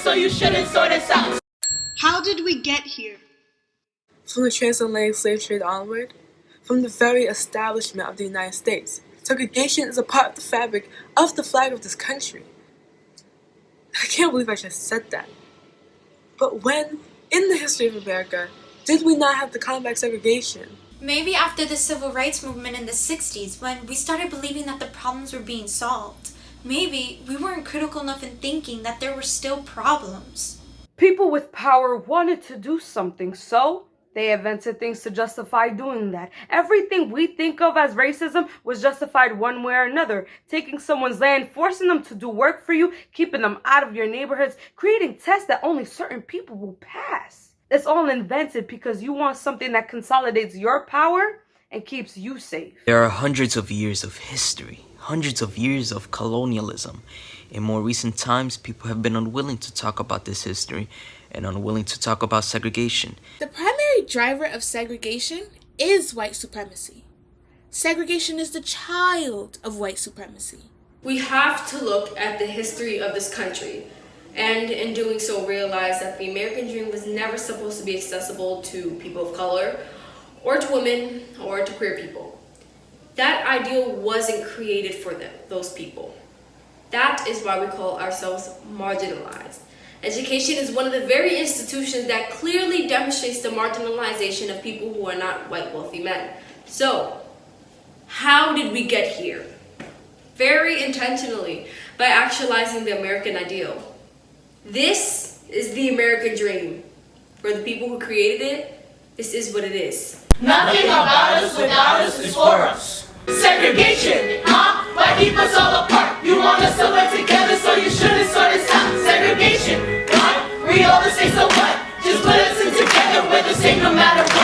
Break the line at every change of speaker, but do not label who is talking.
so you shouldn't sort us out.
How did we get here?
From the transatlantic slave trade onward, from the very establishment of the United States, segregation is a part of the fabric of the flag of this country. I can't believe I just said that. But when, in the history of America, did we not have to combat segregation?
Maybe after the civil rights movement in the 60s, when we started believing that the problems were being solved. Maybe we weren't critical enough in thinking that there were still problems.
People with power wanted to do something, so they invented things to justify doing that. Everything we think of as racism was justified one way or another. Taking someone's land, forcing them to do work for you, keeping them out of your neighborhoods, creating tests that only certain people will pass. It's all invented because you want something that consolidates your power and keeps you safe.
There are hundreds of years of history, hundreds of years of colonialism. In more recent times, people have been unwilling to talk about this history and unwilling to talk about segregation.
The primary driver of segregation is white supremacy. Segregation is the child of white supremacy.
We have to look at the history of this country, and in doing so realize that the American dream was never supposed to be accessible to people of color, or to women, or to queer people. That ideal wasn't created for them, those people. That is why we call ourselves marginalized. Education is one of the very institutions that clearly demonstrates the marginalization of people who are not white wealthy men. So, how did we get here? Very intentionally, by actualizing the American ideal. This is the American dream. For the people who created it, this is what it is.
Nothing about us without us is for us. Segregation, huh? Why keep us all apart? You want us to live together, so you shouldn't sort us out. Segregation, what? We all the same, so what? Just put us in together, we're the same no matter what.